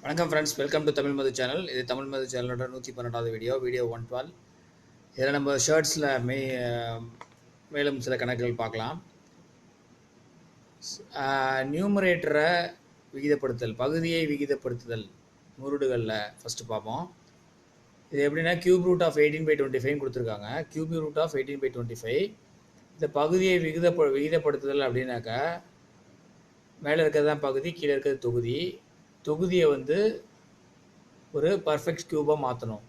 வணக்கம் friends, welcome to Tamil Madhu channel. இது தமிழ் மது சேனலோட 112வது வீடியோ 112. இதில் நம்ம ஷர்ட்ஸில் மேலும் சில கணக்குகள் பார்க்கலாம். நியூமரேட்டரை விகிதப்படுத்தல், பகுதியை விகிதப்படுத்துதல் முருடுகளில் ஃபஸ்ட்டு பார்ப்போம். இது எப்படின்னா கியூப் ரூட் ஆஃப் 18/25 கொடுத்துருக்காங்க. Cube root of 18/25. இந்த பகுதியை விகிதப்படுத்துதல் அப்படின்னாக்கா மேலே இருக்கிறது தான் பகுதி, கீழே இருக்கிறது தொகுதி. தொகுதியை வந்து ஒரு பர்ஃபெக்ட் க்யூபாக மாற்றணும்.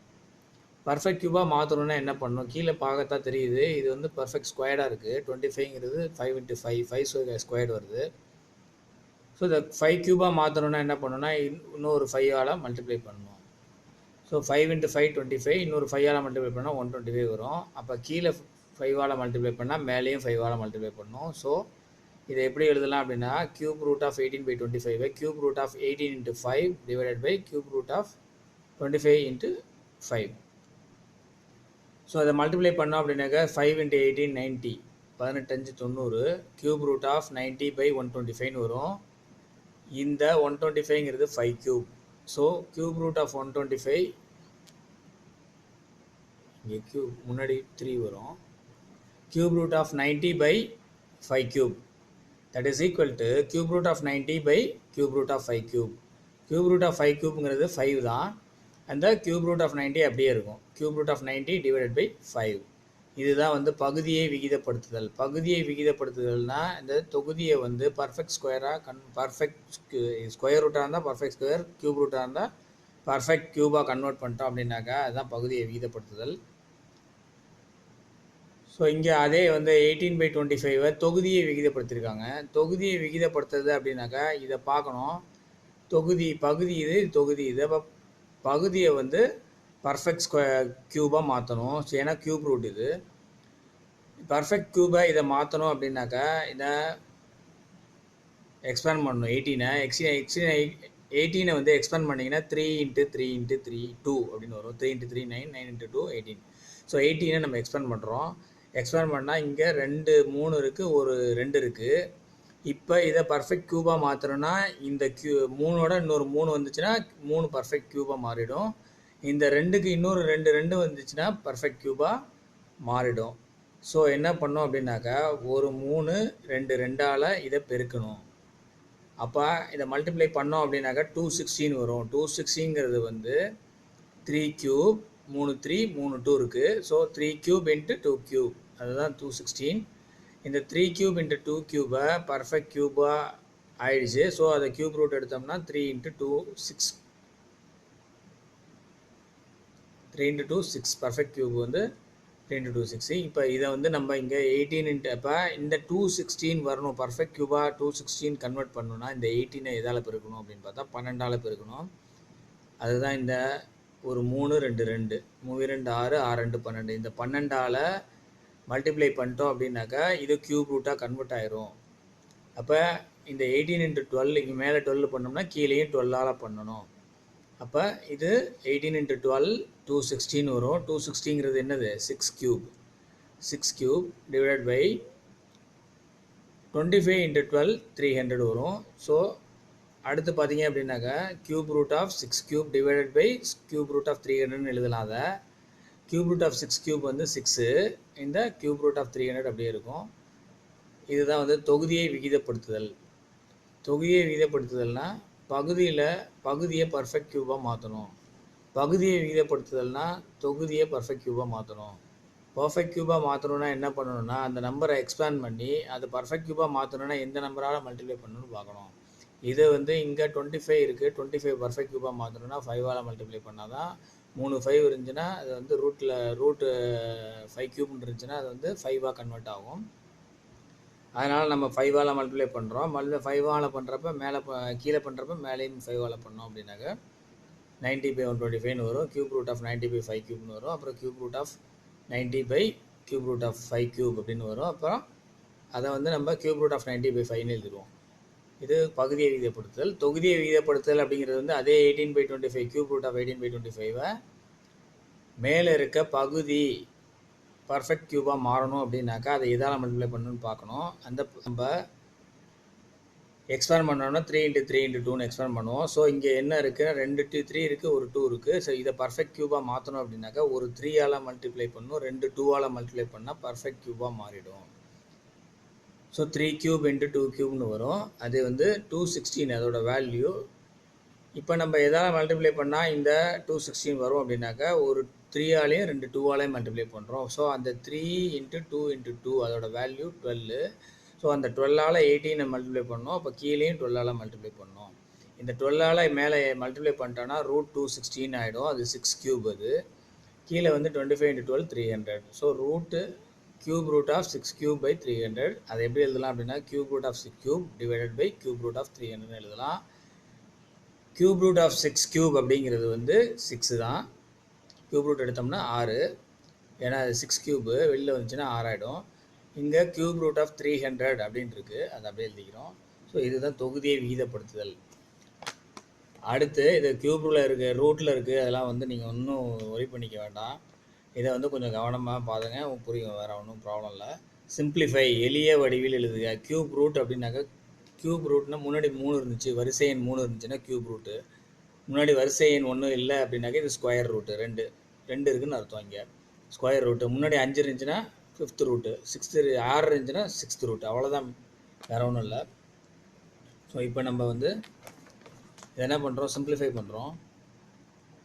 பர்ஃபெக்ட் க்யூபாக மாற்றணுன்னா என்ன பண்ணணும்? கீழே பார்க்கத்தான் தெரியுது, இது வந்து பர்ஃபெக்ட் ஸ்கொயர்டாக இருக்குது. 25ங்கிறது 5 × 5 5 ஸ்கொயர்டு வருது. ஸோ இந்த 5 க்யூபாக மாற்றணுன்னா என்ன பண்ணணும்னா இன்னொரு 5ஆல் மல்டிப்ளை பண்ணணும். ஸோ 5 × 5 25, இன்னொரு 5ஆல் மல்டிப்ளை பண்ணால் 125 வரும். அப்போ கீழே 5ஆல் மல்டிப்ளை பண்ணால் மேலேயும் 5ஆல் மல்டிப்ளை பண்ணணும். ஸோ இதை எப்படி எழுதலாம் அப்படின்னா cube root of 18/25 cube root of 18 × 5 divided by cube root of 25 × 5. So அதை மல்டிப்ளை பண்ணோம் அப்படின்னாக்கா 5 × 18 90, 18×5 90, கியூப் ரூட் ஆஃப் 90/125 வரும். இந்த 125ங்கிறது 5 cube. So cube root of 125, இங்கே கியூப் முன்னாடி 3 வரும். Cube root of 90/5 cube, that is equal to cube root of 90/cube root of 5 cube. Cube root of 5 cubeங்கிறது 5 தான். அந்த cube root of 90 அப்படியே இருக்கும். cube root of 90 divided by 5. இதுதான் வந்து பகுதியை விகிதப்படுத்துதல். பகுதியை விகிதப்படுத்துதல்னா இந்த தொகுதியை வந்து பர்ஃபெக்ட் ஸ்கொயராக பர்ஃபெக்ட் ஸ்கொயர் ரூட்டாக இருந்தால் பர்ஃபெக்ட் ஸ்கொயர், கியூப் ரூட்டாக இருந்தால் பர்ஃபெக்ட் கியூபாக கன்வெர்ட் பண்ணிட்டோம் அப்படின்னாக்கா அதுதான் பகுதியை விகிதப்படுத்துதல். ஸோ இங்கே அதே வந்து 18/25 தொகுதியை விகிதப்படுத்தியிருக்காங்க. தொகுதியை விகிதப்படுத்துறது அப்படின்னாக்கா இதை பார்க்கணும். பகுதி இது, தொகுதி இது. அப்போ பகுதியை வந்து பர்ஃபெக்ட் க்யூபாக மாற்றணும். ஏன்னா க்யூப் ரூட் இது. பர்ஃபெக்ட் க்யூபாக இதை மாற்றணும் அப்படின்னாக்கா இதை எக்ஸ்பேண்ட் பண்ணணும். 18 வந்து எக்ஸ்பேண்ட் பண்ணிங்கன்னா 3 × 3 × 3 2 அப்படின்னு வரும். 3 × 3 9, 9 × 2 18. ஸோ 18 நம்ம எக்ஸ்பேண்ட் பண்ணுறோம். எக்ஸ்பேண்ட் பண்ணால் இங்கே 2 3 இருக்குது, ஒரு 2 இருக்குது. இப்போ இதை பர்ஃபெக்ட் க்யூபாக மாற்றணும்னா இந்த 3ஓட இன்னொரு 3 வந்துச்சுன்னா 3 பர்ஃபெக்ட் க்யூபாக மாறிடும். இந்த 2க்கு இன்னொரு 2 வந்துச்சுன்னா பர்ஃபெக்ட் க்யூபாக மாறிடும். ஸோ என்ன பண்ணோம் அப்படின்னாக்கா ஒரு 3 2 2ஆல் இதை பெருக்கணும். அப்போ இதை மல்டிப்ளை பண்ணோம் அப்படின்னாக்கா 216 வரும். 216ங்கிறது வந்து 3 கியூப், 3 3 3 2 இருக்குது. ஸோ 3 கியூப் × 2 கியூப், அதுதான் 216. இந்த 3 கியூப் × 2 கியூபை பர்ஃபெக்ட் கியூபாக ஆயிடுச்சு. ஸோ அதை கியூப் ரூட் எடுத்தோம்னா 3 × 2 6, 3 × 2 6 பர்ஃபெக்ட் கியூப் வந்து 3 × 2 6. இப்போ இதை வந்து நம்ம இங்கே 18 அப்போ இந்த 216 வரணும். பர்ஃபெக்ட் கியூபாக 216 கன்வெர்ட் பண்ணணும்னா இந்த 18 எதால் பெருக்கணும் அப்படின்னு பார்த்தா 12ஆல் பெருக்கணும். அதுதான் இந்த ஒரு 3 2 2 3 2 6 6 2 12. இந்த 12ஆல் மல்டிப்ளை பண்ணிட்டோம் அப்படின்னாக்கா இது கியூப் ரூட்டாக கன்வெர்ட் ஆயிரும். அப்போ இந்த 18 × 12 இங்கே மேலே 12 பண்ணோம்னா கீழேயும் 12ஆல் பண்ணணும். அப்போ இது 18 × 12 216 வரும். 216ங்கிறது என்னது? 6 கியூப். 6 கியூப் டிவைடட் பை 25 × 12 300 வரும். ஸோ அடுத்து பார்த்தீங்க அப்படின்னாக்கா cube root of 6 cube divided by cube root of 300ன்னு எழுதலாம். அதை கியூப் ரூட் ஆஃப் 6 கியூப் வந்து 6, இந்த கியூப் ரூட் ஆஃப் 300 அப்படியே இருக்கும். இதுதான் வந்து தொகுதியை விகிதப்படுத்துதல். தொகுதியை விகிதப்படுத்துதல்னா பகுதியை பர்ஃபெக்ட் கியூபாக மாற்றணும். பகுதியை விகிதப்படுத்துதல்னா தொகுதியை பர்ஃபெக்ட் கியூபாக மாற்றணும். பர்ஃபெக்ட் கியூபாக மாற்றணுன்னா என்ன பண்ணணும்னா அந்த நம்பரை எக்ஸ்பேண்ட் பண்ணி அது பர்ஃபெக்ட் கியூபாக மாற்றணுன்னா எந்த நம்பரால் மல்டிப்ளை பண்ணணும்னு பார்க்கணும். இது வந்து இங்கே 25 இருக்குது. 25 பர்ஃபெக்ட் கியூபாக மாற்றணும்னா 5ஆல் மல்டிப்ளை பண்ணால் தான் 3 5 இருந்துச்சுன்னா அது வந்து ரூட்டு 5 கியூப்னு இருந்துச்சுன்னா அது வந்து 5ஆக கன்வெர்ட் ஆகும். அதனால் நம்ம 5ஆல் மல்டிப்ளை பண்ணுறோம். 5ஆல் பண்ணுறப்ப கீழே பண்ணுறப்ப மேலேயும் 5ஆல் பண்ணோம் அப்படின்னாக்க 90/125 வரும். கியூப் ரூட் ஆஃப் 90/5 கியூப்னு வரும். அப்புறம் கியூப் ரூட் ஆஃப் 90/கியூப் ரூட் ஆஃப் 5 கியூப் அப்படின்னு வரும். அப்புறம் அதை வந்து நம்ம கியூப் ரூட் ஆஃப் 90/5ன்னு எழுதிடுவோம். இது பகுதியை விகிதப்படுத்துதல். தொகுதியை விகிதப்படுத்துதல் அப்படிங்கிறது வந்து அதே 18/25 கியூப் ரூட் ஆஃப் 18/25 மேலே இருக்க பகுதி பர்ஃபெக்ட் கியூபாக மாறணும் அப்படின்னாக்கா அதை எதால் மல்டிப்ளை பண்ணணும்னு பார்க்கணும். அந்த நம்ம எக்ஸ்பேண்ட் பண்ணோம்னா 3 × 3 × 2ன்னு எக்ஸ்பேண்ட் பண்ணுவோம். ஸோ இங்கே என்ன இருக்குது, 2 3 இருக்குது, ஒரு 2 இருக்குது. ஸோ இதை பர்ஃபெக்ட் க்யூபாக மாற்றணும் அப்படின்னாக்கா ஒரு 3ஆல் மல்டிப்ளை பண்ணணும், 2 2ஆல் மல்டிப்ளை பண்ணால் பர்ஃபெக்ட் க்யூபாக மாறிடும். ஸோ 3 க்யூப் × 2 க்யூப்னு வரும். அது வந்து 216 அதோட வேல்யூ. இப்போ நம்ம எதால் மல்டிப்ளை பண்ணால் இந்த 216 வரும் அப்படின்னாக்கா ஒரு 3ஆலையும் 2 2ஆலையும் மல்டிப்ளை பண்ணுறோம். ஸோ அந்த 3 × 2 × 2 அதோட வேல்யூ 12. ஸோ அந்த 12ஆல் 18 மல்டிப்ளை பண்ணோம். அப்போ கீழேயும் 12ஆல் மல்டிப்ளை பண்ணோம். இந்த 12ஆல் மேலே மல்டிப்ளை பண்ணிட்டோன்னா √216 ஆகிடும். அது 6 க்யூப். அது கீழே வந்து 25 × 12 300. So cube root of 6 cube by 300. அதை எப்படி எழுதலாம் அப்படின்னா cube root of 6 cube divided by cube root of 300 எழுதலாம். க்யூப் ரூட் ஆஃப் 6 க்யூப் அப்படிங்கிறது வந்து 6 தான். க்யூப் ரூட் எடுத்தோம்னா 6, ஏன்னா அது 6 க்யூபு வெளியில் வந்துச்சுன்னா 6 ஆகிடும். இங்கே க்யூப் ரூட் ஆஃப் 300 அப்படின்னு இருக்குது, அதை அப்படியே எழுதிக்கிறோம். ஸோ இதுதான் தொகுதியை விகிதப்படுத்துதல். அடுத்து இது க்யூபில் இருக்குது, ரூட்டில் இருக்குது, அதெல்லாம் வந்து நீங்கள் ஒன்றும் ஒரி பண்ணிக்க வேண்டாம். இதை வந்து கொஞ்சம் கவனமாக பாருங்க, புரியும், வேறு ஒன்றும் ப்ராப்ளம் இல்லை. சிம்பிளிஃபை எளிய வடிவில் எழுதுக. க்யூப் ரூட் அப்படின்னாக்கா க்யூப் ரூட்னா முன்னாடி 3 இருந்துச்சு, வரிசை எண் 3 இருந்துச்சுன்னா க்யூப் ரூட்டு. முன்னாடி வரிசை எண் 1 இல்லை அப்படின்னாக்கா இது ஸ்கொயர் ரூட்டு. 2 இருக்குதுன்னு அர்த்தம். இங்கே ஸ்கொயர் ரூட்டு. முன்னாடி 5 இருந்துச்சுன்னா 5th ரூட்டு, 6 இருந்துச்சுன்னா 6th ரூட்டு. அவ்வளோதான், வேறு ஒன்றும் இல்லை. ஸோ இப்போ நம்ம வந்து இதை என்ன பண்ணுறோம், சிம்பிளிஃபை பண்ணுறோம்.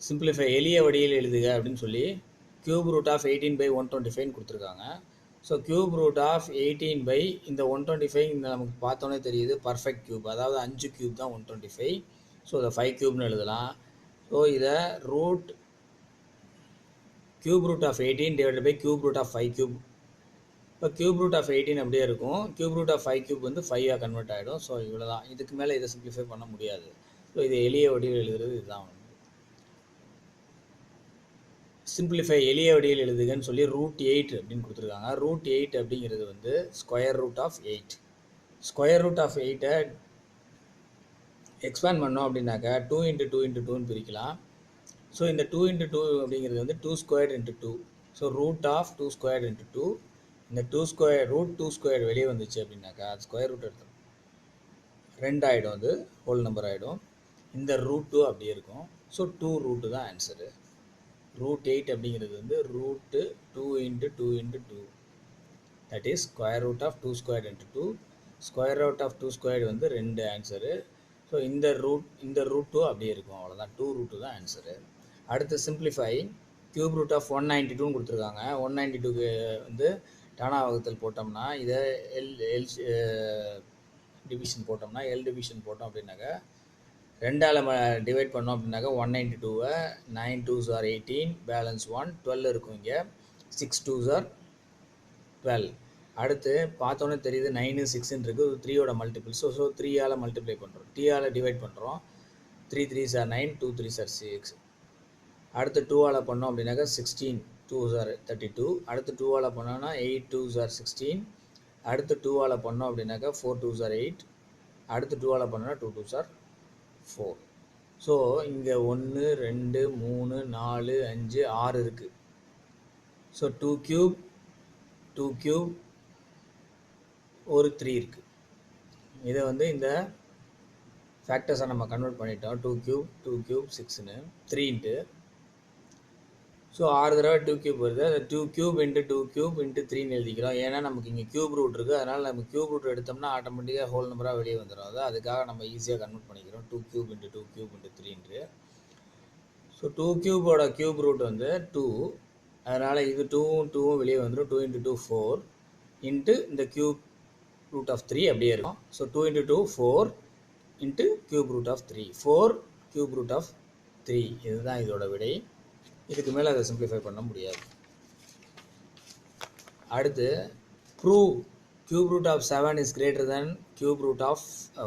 சிம்பிளிஃபை எளிய வடிவில் எழுதுக அப்படின்னு சொல்லி க்யூப் ரூட் ஆஃப் 18/125 கொடுத்துருக்காங்க. ஸோ க்யூப் ரூட் ஆஃப் 18 இந்த 125 இந்த நமக்கு பார்த்தோன்னே தெரியுது பர்ஃபெக்ட் க்யூப், அதாவது 5 க்யூப் தான் 125. ஸோ இதை 5 க்யூப்னு எழுதலாம். ஸோ இதை cube root of 18 divided by cube root of 5 cube. இப்போ க்யூப் ரூட் ஆஃப் 18 அப்படியே இருக்கும். க்யூப் ரூட் ஆஃப் 5 க்யூப் வந்து 5ஆக கன்வெர்ட் ஆகிடும். ஸோ இவ்வளோ தான், இதுக்கு மேலே இதை சிம்பிளிஃபை பண்ண முடியாது. ஸோ இது எளிய வடிவில் எழுதுறது இதுதான். சிம்பிளிஃபை எளிய வடிவில் எழுதுகன்னு சொல்லி √8 அப்படின்னு கொடுத்துருக்காங்க. √8 அப்படிங்கிறது வந்து square root of 8. Square root of 8ஐ எக்ஸ்பேண்ட் பண்ணோம் அப்படின்னாக்கா 2 × 2 × 2ன்னு பிரிக்கலாம். ஸோ இந்த 2 × 2 அப்படிங்கிறது வந்து 2² × 2. ஸோ √2² × 2. இந்த √2² வெளியே வந்துச்சு அப்படின்னாக்கா அது ஸ்கொயர் ரூட் எடுத்தோம் 2 ஆகிடும், அது ஹோல் நம்பர் ஆகிடும். இந்த √2 அப்படியே இருக்கும். ஸோ 2 ரூட்டு தான் ஆன்சரு. √8 அப்படிங்கிறது வந்து √2 × 2 × 2, that is square root of 2² × 2. Square root of 2² வந்து 2 ஆன்சரு. ஸோ இந்த √2 அப்படியே இருக்கும், அவ்வளோதான். 2 ரூட்டு தான் ஆன்சரு. அடுத்து சிம்பிளிஃபை க்யூப் ரூட் ஆஃப் 192 கொடுத்துருக்காங்க. 192க்கு வந்து டானா வகுத்தல் போட்டோம்னா இதை டிவிஷன் போட்டோம்னா டிவிஷன் போட்டோம் அப்படின்னாக்கா 2ஆல் டிவைட் பண்ணோம் அப்படின்னாக்கா 192வை 9 2s are 18, பேலன்ஸ் 1 12 இருக்கும். இங்கே 6 2s are 12. அடுத்து பார்த்தோன்னே தெரியுது 9 6ன்னு இருக்குது, 3யோட மல்டிபிள். ஸோ 3ஆல் மல்டிப்ளை பண்ணுறோம், டீயால் டிவைட் பண்ணுறோம். 3 3s are 9, 2 3s are 6. அடுத்து 2ஆல் பண்ணோம் அப்படின்னாக்கா 16 2s are 32. அடுத்து 2ஆல் பண்ணோன்னா 8 2s are 16. அடுத்து 2ஆல் பண்ணோம் அப்படின்னாக்கா 4 2s are 8. அடுத்து 2ஆல் பண்ணோன்னா 2 2s are 4. ஸோ இங்கே 1 2 3 4 5 6 இருக்குது. ஸோ 2 க்யூப் ஒரு 3 இருக்குது. இதை வந்து இந்த ஃபேக்டர்ஸை நம்ம கன்வெர்ட் பண்ணிட்டோம். 2 க்யூப் 6ன்னு 3 ஸோ 6 தடவை 2 க்யூப் வருது. அதை 2 க்யூப் × 2 க்யூப் × 3ன்னு எழுதிக்கிறோம். ஏன்னா நமக்கு இங்கே க்யூப் ரூட் இருக்குது, அதனால் நம்ம க்யூப் ரூட் எடுத்தோம்னா ஆட்டோமேட்டிக்காக ஹோல் நம்பராக வெளியே வந்துடும். அதுக்காக நம்ம ஈஸியாக கன்வெர்ட் பண்ணிக்கிறோம் 2 க்யூப் × 2 க்யூப் × 3. ஸோ 2 க்யூபோட க்யூப் ரூட் வந்து 2, அதனால் இது 2வும் வெளியே வந்துடும். 2 × 2 4 இன்ட்டு இந்த க்யூப் ரூட் ஆஃப் 3 அப்படியே இருக்கும். So 2 × 2 4 into cube root of 3 4 cube root of 3. இதுதான் இதோட விடை. இதுக்கு மேலே அதை சிம்பிளிஃபை பண்ண முடியாது. அடுத்து prove cube root of 7 is greater than cube root of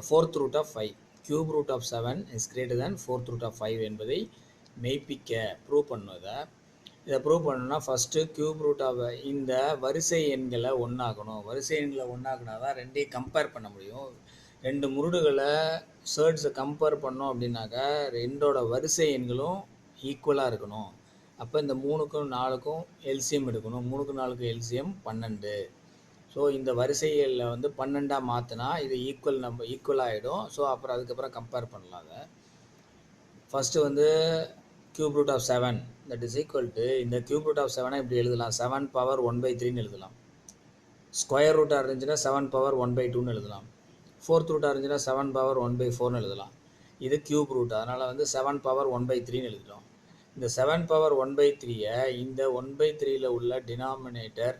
4th root of 5. Cube root of 7 is greater than 4th root of 5 என்பதை மெய்ப்பிக்க ப்ரூவ் பண்ணும். இதை ப்ரூவ் பண்ணணும்னா ஃபஸ்ட்டு க்யூப் ரூட் ஆஃப் இந்த வரிசை எண்களை ஒன்றாக்கணும். வரிசை எண்களை ஒன்றாக்குனா தான் ரெண்டையும் கம்பேர் பண்ண முடியும். 2 முருடுகளை சர்ட்ஸை கம்பேர் பண்ணோம் அப்படின்னாக்கா ரெண்டோட வரிசை எண்களும் ஈக்குவலாக இருக்கணும். அப்போ இந்த 3க்கும் 4க்கும் எல்சிஎம் எடுக்கணும். 3க்கும் 4க்கும் எல்சிஎம் 12. ஸோ இந்த வரிசைகளில் வந்து 12 மாற்றினா இது ஈக்குவல் ஆகிடும். ஸோ அப்புறம் அதுக்கப்புறம் கம்பேர் பண்ணலாம். அதை ஃபஸ்ட்டு வந்து cube root of 7 that is equal to இந்த கியூப் ரூட் ஆஃப் 7 இப்படி எழுதலாம், 7 பவர் 1/3 எழுதலாம். ஸ்கொயர் ரூட்டாக இருந்துச்சுன்னா 7 பவர் 1/2 எழுதலாம். ஃபோர்த் ரூட்டாக இருந்துச்சுன்னா 7 பவர் 1/4 எழுதலாம். இது கியூப் ரூட், அதனால் வந்து 7 பவர் 1/3 எழுதிட்டோம். இந்த 7 பவர் 1/3 இந்த 1/3 உள்ள டினாமினேட்டர்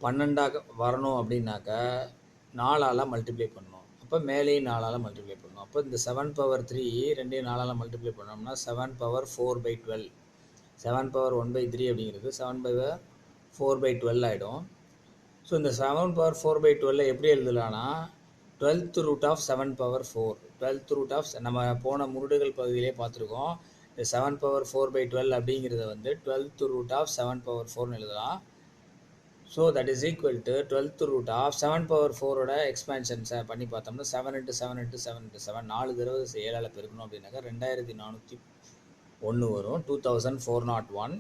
12 வரணும் அப்படின்னாக்கா 4ஆல் மல்டிப்ளை பண்ணணும். அப்போ மேலேயும் 4ஆல் மல்டிப்ளை பண்ணணும். அப்போ இந்த 7 பவர் 3 ரெண்டையும் 4ஆல் மல்டிப்ளை பண்ணோம்னா 7 பவர் 4/12. 7 பவர் 1/3 அப்படிங்கிறது 7 பவர் 4/12 ஆகிடும். ஸோ இந்த 7 பவர் 4/12 எப்படி எழுதலான்னா 12th root of 7 power 4. 12th root of நம்ம போன முருடுகள் பகுதியிலே பார்த்துருக்கோம். இந்த 7 பவர் 4/12 அப்படிங்கிறத வந்து 12th ரூட் ஆஃப் 7 பவர் 4னு எழுதலாம். So that is equal to 12th root of 7 power 4ஓட எக்ஸ்பேன்ஷன்ஸ் பண்ணி பார்த்தோம்னா 7 × 7 × 7 × 7 4 தடவை 7ஆல் பெருக்கணும் அப்படின்னாக்கா 2401 வரும். 2401.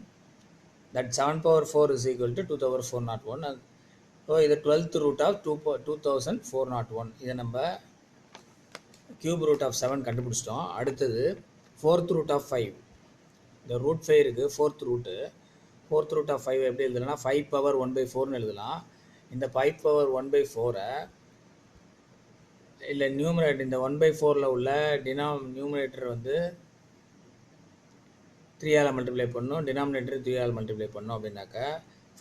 That 7 power 4 is equal to 2401. So இது 12th ரூட் ஆஃப் 2401. இதை நம்ம கியூப் ரூட் ஆஃப் 7 கண்டுபிடிச்சிட்டோம். அடுத்தது 4th ரூட் ஆஃப் 5. இந்த ரூட் 5 இருக்குது, 4th route. 4th root of 5 எப்படி எழுதலாம்னா 5 பவர் 1/4னு எழுதலாம். இந்த 5 பவர் 1/4 இல்லை நியூமரேட்டர், இந்த 1/4ல் உள்ள நியூமரேட்டர் வந்து 3ஆல் மல்டிப்ளை பண்ணணும், டினாமினேட்டர் 3ஆல் மல்டிப்ளை பண்ணணும். அப்படின்னாக்கா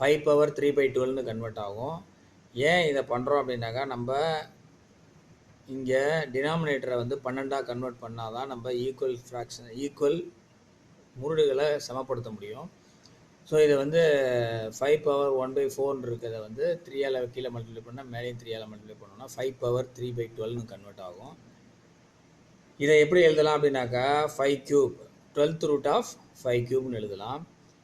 5 பவர் 3/12னு கன்வெர்ட் ஆகும். ஏன் இதை பண்ணுறோம் அப்படின்னாக்கா நம்ம இங்கே டினாமினேட்டரை வந்து 12ஆக கன்வெர்ட் பண்ணால் தான் நம்ம ஈக்குவல் முருடுகளை சமப்படுத்த முடியும். ஸோ இதை வந்து 5 பவர் 1/4 இருக்கிறத வந்து 3ஆல் கீழே மல்டிப்ளை பண்ணால் மேலேயும் 3ஆல் மல்டிப்ளை பண்ணோம்னா 5 பவர் 3/12னு கன்வெர்ட் ஆகும். இதை எப்படி எழுதலாம் அப்படின்னாக்கா 5 கியூப் 12th ரூட் ஆஃப் 5 கியூப்னு எழுதலாம்.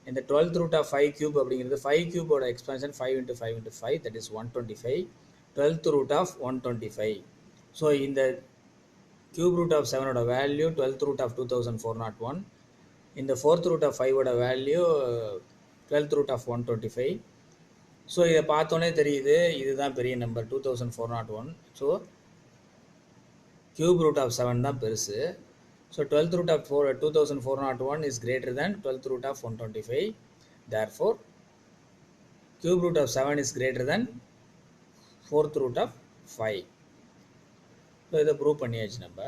இந்த 12th ரூட் ஆஃப் 5 கியூப் அப்படிங்கிறது 5 கியூபோட expansion 5 × 5 × 5 that is 125. 12th root of 125. So இந்த கியூப் ரூட் ஆஃப் 7ஓட வேல்யூ 12th ரூட் ஆஃப் 2401. இந்த 4th ரூட் ஆஃப் 5ஓட value 12th root of 125. So இதை பார்த்தோன்னே தெரியுது இதுதான் பெரிய number 2401. So cube root of 7 தான் பெருசு. So 12th root of 2401 is greater than 12th root of 125. Therefore, cube root of 7 is greater than 4th root of 5. So இதை prove பண்ணியாச்சு நம்ம.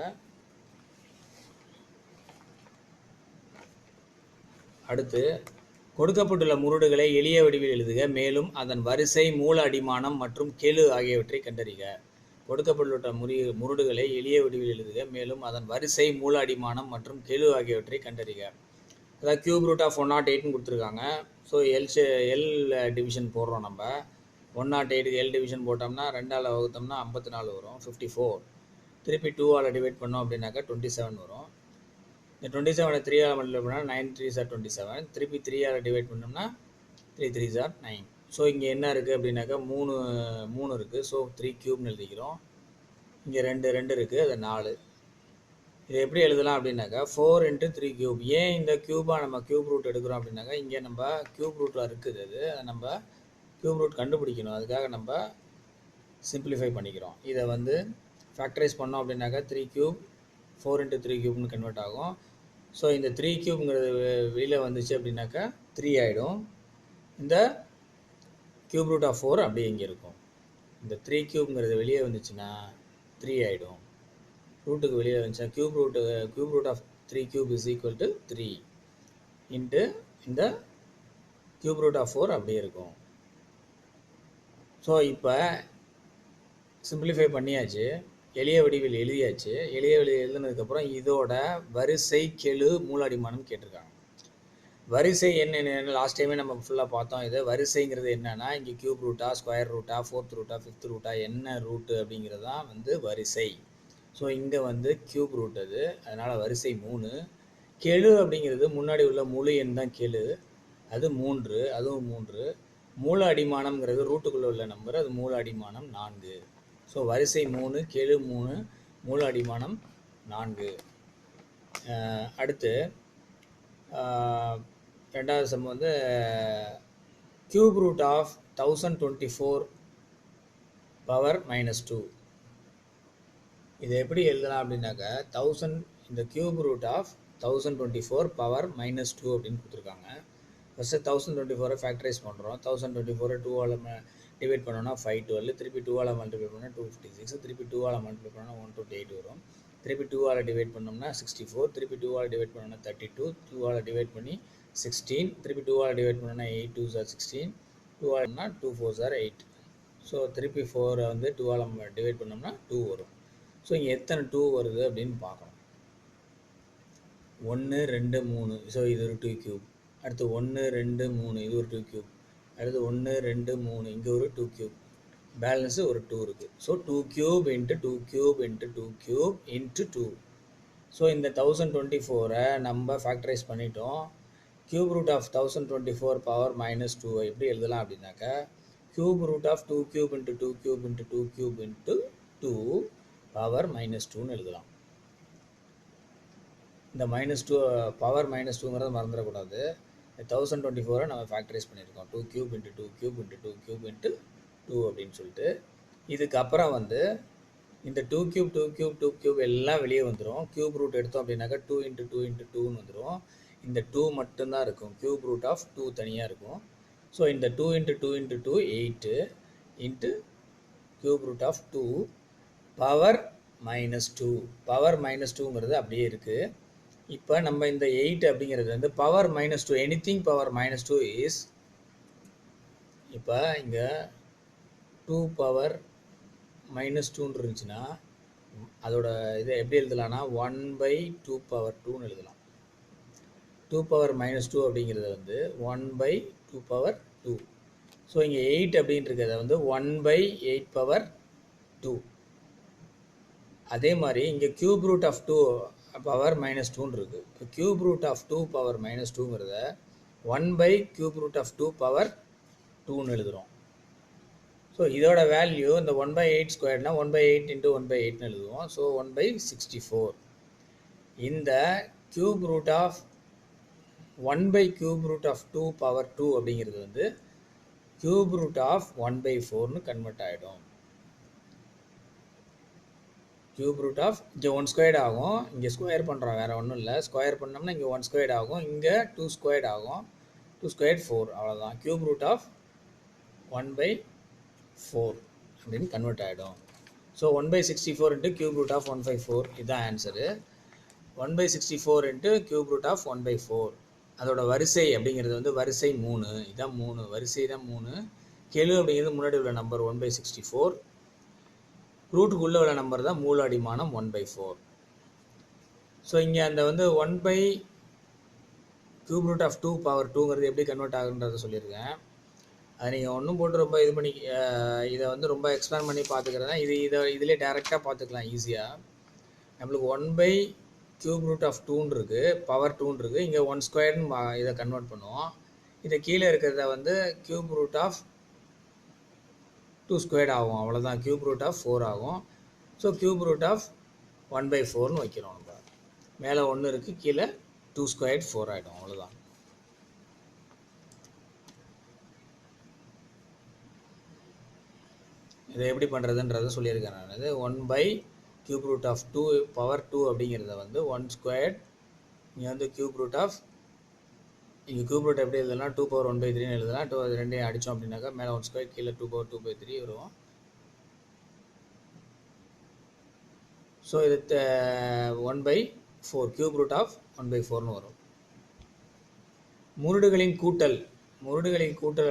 அடுத்து கொடுக்கப்பட்டுள்ள முருடுகளை எளிய வடிவில் எழுதுக, மேலும் அதன் வரிசை, மூல அடிமானம் மற்றும் கெழு ஆகியவற்றை கண்டறிக. கொடுக்கப்பட்டுள்ள முருடுகளை எளிய வடிவில் எழுதுக, மேலும் அதன் வரிசை, மூல அடிமானம் மற்றும் கெழு ஆகியவற்றை கண்டறிக. அதாவது கியூப் ரூட் ஆஃப் 108ன்னு கொடுத்துருக்காங்க. ஸோ எல் டிவிஷன் போடுறோம் நம்ம. 108க்கு எல் டிவிஷன் போட்டோம்னா 2ஆல் வகுத்தோம்னா 54 வரும், 54. திருப்பி 2ஆல் டிவைட் பண்ணோம் அப்படின்னாக்கா 27 வரும். இந்த 27 3ஆல் மல்டிப்ளை பண்ணால் 9 3s are 27. திருப்பி 3ஆல் டிவைட் பண்ணோம்னா 3 3s are 9. ஸோ இங்கே என்ன இருக்குது அப்படின்னாக்கா 3 இருக்குது. ஸோ 3 கியூப்னு எழுதிக்கிறோம். இங்கே 2 இருக்குது, அது 4. இதை எப்படி எழுதலாம் அப்படின்னாக்கா 4 × 3 கியூப். ஏன் இந்த கியூபாக நம்ம கியூப் ரூட் எடுக்கிறோம் அப்படின்னாக்கா இங்கே நம்ம கியூப் ரூட்டில் இருக்குது, அதை நம்ம கியூப் ரூட் கண்டுபிடிக்கணும். அதுக்காக நம்ம சிம்பிளிஃபை பண்ணிக்கிறோம். இதை வந்து ஃபேக்டரைஸ் பண்ணோம் அப்படின்னாக்கா 3 கியூப் 4 × 3 கியூப்னு கன்வெர்ட் ஆகும். ஸோ இந்த 3 கியூப்ங்கிறது வெளியில் வந்துச்சு அப்படின்னாக்கா 3 ஆகிடும். இந்த கியூப் ரூட் ஆஃப் 4 அப்படியே இங்கே இருக்கும். இந்த 3 கியூப்ங்கிறது வெளியே வந்துச்சுன்னா 3 ஆகிடும். ரூட்டுக்கு வெளியே வந்துச்சுன்னா cube root of 3 cube is equal to 3 into இந்த கியூப் ரூட் ஆஃப் 4 அப்படியே இருக்கும். ஸோ இப்போ சிம்பிளிஃபை பண்ணியாச்சு, எளிய வடிவில் எழுதியாச்சு. எளிய வடிவில் எழுதுனதுக்கப்புறம் இதோட வரிசை, கெழு, மூலடிமானம் கேட்டிருக்காங்க. வரிசை என்ன லாஸ்ட் டைமே நம்ம ஃபுல்லாக பார்த்தோம். இது வரிசைங்கிறது என்னன்னா இங்கே கியூப் ரூட்டா, ஸ்கொயர் ரூட்டா, 4th ரூட்டா, 5th ரூட்டா, என்ன ரூட்டு அப்படிங்கிறது தான் வந்து வரிசை. ஸோ இங்கே வந்து கியூப் ரூட் அது, அதனால் வரிசை 3. கெழு அப்படிங்கிறது முன்னாடி உள்ள முழு எண் தான் கெழு, அது 3, அதுவும் 3. மூல அடிமானம்ங்கிறது ரூட்டுக்குள்ளே உள்ள நம்பர், அது மூல அடிமானம் 4. ஸோ வரிசை 3, கெழு 3, மூல அடிமானம் 4. அடுத்து ரெண்டாவது சம் வந்து cube root of 1024 power minus 2. இதை எப்படி எழுதலாம் அப்படின்னாக்க 1000 இந்த cube root of 1024 power minus 2 அப்படின்னு கொடுத்துருக்காங்க. ஃபஸ்ட்டு 1024 ஃபேக்டரைஸ் பண்ணுறோம். 1024 2ஆல் டிவைட் பண்ணோன்னா 512, திருப்பி 2ஆல் மல்டிப்ளை பண்ணால் 256, திருப்பி 2ஆல் மல்டிப்ளை பண்ணால் 128 வரும். திருப்பி 2ஆல் டிவைட் பண்ணோம்னா 64, திருப்பி 2ஆல் டிவைட் பண்ணோன்னா 32, 2ஆல் டிவைட் பண்ணி 16, திருப்பி 2ஆல் டிவைட் பண்ணோன்னா 8 2s are 16, 2ஆல் 2 4s are 8. So திருப்பி 4 வந்து 2ஆல் டிவைட் பண்ணோம்னா 2 வரும். ஸோ இங்கே எத்தனை 2 வருது அப்படின்னு பார்க்கணும். 1 2 3, ஸோ இது ஒரு 2 கியூப். அடுத்து 1 2 3, இது ஒரு 2 கியூப். அடுத்து 1 2 3, இங்கே ஒரு 2 கியூப். பேலன்ஸு ஒரு 2 இருக்குது. So 2 cube into 2 cube into 2 cube into 2. So இந்த 1024 நம்ம ஃபேக்டரைஸ் பண்ணிட்டோம். Cube root of 1024 power minus 2 எப்படி எழுதலாம் அப்படின்னாக்கா cube root of 2 cube into 2 cube into 2 cube into 2 power minus 2ன்னு எழுதலாம். இந்த மைனஸ் 2 பவர் மைனஸ் 2ங்கிறத மறந்துடக்கூடாது. 1024 நம்ம ஃபேக்டரைஸ் பண்ணியிருக்கோம். 2 cube into 2 cube into 2 cube into 2 அப்படின்னு சொல்லிட்டு. இதுக்கப்புறம் வந்து இந்த 2 கியூப் 2 கியூப் 2 கியூப் எல்லாம் வெளியே வந்துடும். கியூப் ரூட் எடுத்தோம் அப்படின்னாக்கா 2 இன்ட்டு 2 இன்ட்டு 2ன்னு வந்துடும். இந்த 2 மட்டும்தான் இருக்கும். கியூப் ரூட் ஆஃப் 2 தனியாக இருக்கும். ஸோ இந்த 2 into 2 into 2 8 into cube root of 2 power minus 2. Power minus 2ங்கிறது அப்படியே இருக்குது. இப்போ நம்ம இந்த 8 அப்படிங்கிறது வந்து power minus 2, anything power minus 2 is, இப்போ இங்கே 2 பவர் மைனஸ் 2ன்னு இருந்துச்சுன்னா அதோட இதை எப்படி எழுதலாம்னா 1/2 பவர் 2ன்னு எழுதலாம். 2 பவர் மைனஸ் 2 அப்படிங்கிறது வந்து 1/2 பவர் 2. ஸோ இங்கே 8 அப்படின்றத வந்து 1/8 பவர் 2. அதே மாதிரி இங்கே cube root of 2 power minus 2ன்னு இருக்குது. இப்போ cube root of 2 power minus 2ங்கிறத 1/கியூப் ரூட் ஆஃப் 2 பவர் 2ன்னு எழுதுகிறோம். ஸோ இதோட வேல்யூ இந்த 1/8 ஸ்கொயர்னா 1/8 இன்ட்டு 1/8ன்னு எழுதுவோம். ஸோ 1/64. இந்த கியூப் ரூட் ஆஃப் 1/கியூப் ரூட் ஆஃப் 2 பவர் 2 அப்படிங்கிறது வந்து கியூப் ரூட் ஆஃப் 1/4ன்னு கன்வெர்ட் ஆகிடும். கியூப் ரூட் ஆஃப் இங்கே 1 ஸ்கொயர்ட் ஆகும். இங்கே ஸ்கொயர் பண்ணுறோம், வேறு ஒன்றும் இல்லை. ஸ்கொயர் பண்ணோம்னா இங்கே 1 ஸ்கொயர்ட் ஆகும், இங்கே 2 ஸ்கொயர்ட் ஆகும். 2 ஸ்கொயர்ட் 4, அவ்வளோதான். கியூப் ரூட் ஆஃப் 1/4 அப்படின்னு கன்வெர்ட் ஆகிடும். So 1/64 into cube root of 1/4, இதுதான் answer. 1/64 into cube root of 1/4. அதோட வரிசை அப்படிங்கிறது வந்து வரிசை 3. இதுதான் 3, வரிசை தான் 3. கெழு அப்படிங்கிறது முன்னாடி உள்ள நம்பர் 1/64. ரூட்டுக்குள்ளே உள்ள நம்பர் தான் மூல அடிமானம் 1/4. ஸோ இங்கே அந்த வந்து 1/கியூப் ரூட் ஆஃப் 2 பவர் 2ங்கிறது எப்படி கன்வெர்ட் ஆகுன்றதை சொல்லியிருக்கேன். அதை நீங்கள் ஒன்றும் போட்டு ரொம்ப இது பண்ணி இதை வந்து ரொம்ப எக்ஸ்பிளைன் பண்ணி பார்த்துக்கிறதா இதிலே டேரெக்டாக பார்த்துக்கலாம் ஈஸியாக. நம்மளுக்கு 1/கியூப் ரூட் ஆஃப் 2ன்னு இருக்குது, பவர் 2ன்னு இருக்குது. இங்கே 1 ஸ்கொயர்னு இதை கன்வெர்ட் பண்ணுவோம். இதை கீழே இருக்கிறத வந்து கியூப் ரூட் ஆஃப் 2 ஸ்கொயர்ட் ஆகும், அவ்வளோதான். கியூப் ரூட் ஆஃப் 4 ஆகும். ஸோ கியூப் ரூட் ஆஃப் 1/4ன்னு வைக்கிறோம். நம்ம மேலே 1 இருக்குது, கீழே 2 ஸ்கொயர்ட் 4 ஆகிடும், அவ்வளோதான். இதை எப்படி பண்ணுறதுன்றதை சொல்லியிருக்கேன் நான். இது 1/கியூப் ரூட் ஆஃப் 2 பவர் 2 அப்படிங்கிறத வந்து 1 ஸ்கொயர்ட், இங்கே வந்து கியூப் ரூட் ஆஃப், இங்கே கியூப் ரூட் எப்படி எழுதலாம் 2 பவர் 1/3ன்னு எழுதலாம். 2 அது ரெண்டையும் அடித்தோம் அப்படின்னாக்கா மேலே 1 ஸ்கொயர், கீழே 2 பவர் 2/3 வரும். ஸோ இது 1/4, கியூப் ரூட் ஆஃப் 1/4ன்னு வரும். முருடுகளின் கூட்டல்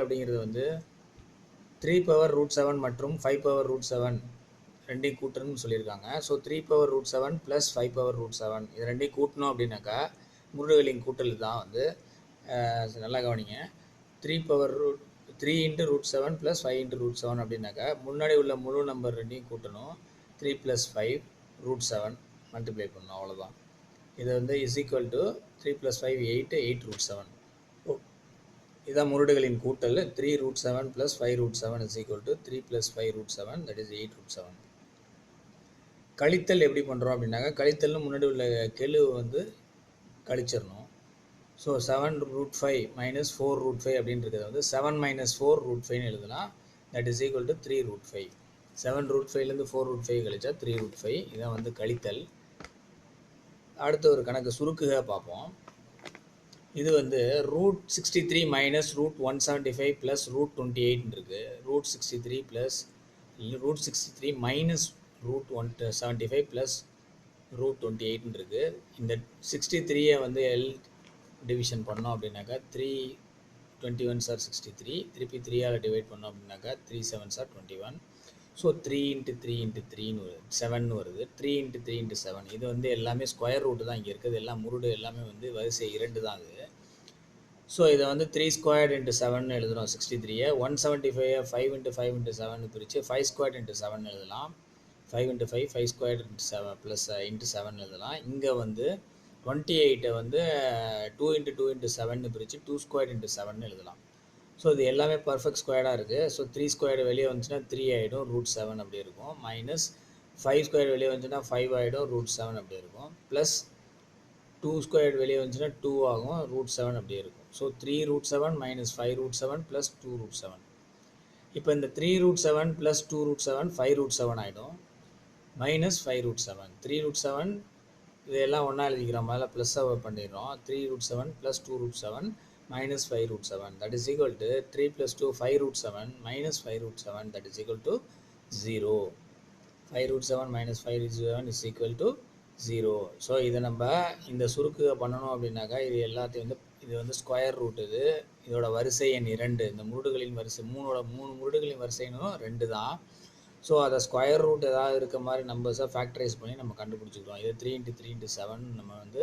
அப்படிங்கிறது வந்து 3 பவர் ரூட் 7 மற்றும் 5 பவர் ரூட் 7 ரெண்டையும் கூட்டணும்னு சொல்லியிருக்காங்க. So 3 power root 7 plus 5 power root 7 இது ரெண்டையும் கூட்டணும் அப்படின்னாக்கா முருடுகளின் கூட்டல் தான் வந்து நல்லா கவனிங்க. 3 into root 7 plus 5 into root 7 அப்படின்னாக்கா முன்னாடி உள்ள முழு நம்பர் ரெண்டையும் கூட்டணும். 3 + 5 ரூட் 7 மல்டிப்ளை பண்ணணும், அவ்வளோதான். இது வந்து இஸ் ஈக்குவல் டு 3 + 5 8 ரூட் 7. இதுதான் முருடுகளின் கூட்டல். 3 root 7 plus 5 root 7 is equal to 3 + 5 root 7, that is 8 root 7. கழித்தல் எப்படி பண்ணுறோம் அப்படின்னாக்கா கழித்தல்னு முன்னாடி உள்ள கெழு வந்து கழிச்சிடணும். ஸோ 7√5 minus 4√5 அப்படின்றது வந்து 7 minus 4√5 எழுதலாம். That is equal to 3√5. 7√5லேருந்து 4√5 கழிச்சா 3√5. இதான் வந்து கழித்தல். அடுத்த ஒரு கணக்கு சுருக்குக பார்ப்போம். இது வந்து √63 minus √175 plus √28 இருக்கு. √63 plus √63 minus √175 plus √28 இருக்கு. இந்த 63 வந்து எல் டிவிஷன் பண்ணோம் அப்படின்னாக்கா 321 சார் 63, திருப்பி 3ஆல் டிவைட் பண்ணோம் அப்படின்னாக்கா 3 7 சார் 21. ஸோ 3 × 3 × 3ன்னு வருது, 7ன்னு வருது. 3 × 3 × 7 இது வந்து எல்லாமே ஸ்கொயர் ரூட்டு தான் இங்கே இருக்குது. எல்லாம் முருடு எல்லாமே வந்து வரிசை 2 தான் அது. ஸோ இதை வந்து 3² × 7 எழுதுகிறோம். 63 175 5 × 5 × 7 பிரித்து 5² × 7 எழுதலாம். 5 × 5 5² × 7 ப்ளஸ் × 7 எழுதலாம். இங்கே வந்து 28 வந்து 2 × 2 × 7 பிரித்து 2² × 7 எழுதலாம். ஸோ இது எல்லாமே பர்ஃபெக்ட் ஸ்கொயர்டாக இருக்குது. ஸோ 3² வெளியே வந்துச்சுன்னா 3 ஆகிடும், √7 அப்படி இருக்கும். மைனஸ் 5² வெளியே வந்துச்சுன்னா 5 ஆகிடும், √7 அப்படி இருக்கும். ப்ளஸ் 2² வெளியே வந்துச்சுன்னா 2 ஆகும், √7 அப்படியே இருக்கும். So 3√7 minus 5√7 plus 2√7. இப்போ இந்த 3√7 plus 2√7 5√7 ஆகிடும், மைனஸ் 5√7. 3√7 இதெல்லாம் ஒன்றா எழுதிக்கிறோம், மேலே ப்ளஸ்ஸாக பண்ணிடுறோம். 3√7 plus 2√7 minus 5√7 that is equal to 3 plus 2 5√7 minus 5√7 that is equal to 0. 5√7 minus 5√7 is equal to 0. So இதை நம்ம இந்த சுருக்கு பண்ணணும் அப்படின்னாக்கா இது எல்லாத்தையும் வந்து இது வந்து ஸ்கொயர் ரூட். இதோட வரிசை எண் 2. இந்த முருடுகளின் வரிசை 3 முருடுகளின் வரிசைனும் 2 தான். ஸோ அதை ஸ்கொயர் ரூட் ஏதாவது இருக்க மாதிரி நம்பர்ஸை ஃபேக்டரைஸ் பண்ணி நம்ம கண்டுபிடிச்சிக்கிறோம். இது 3 × 3 × 7 நம்ம வந்து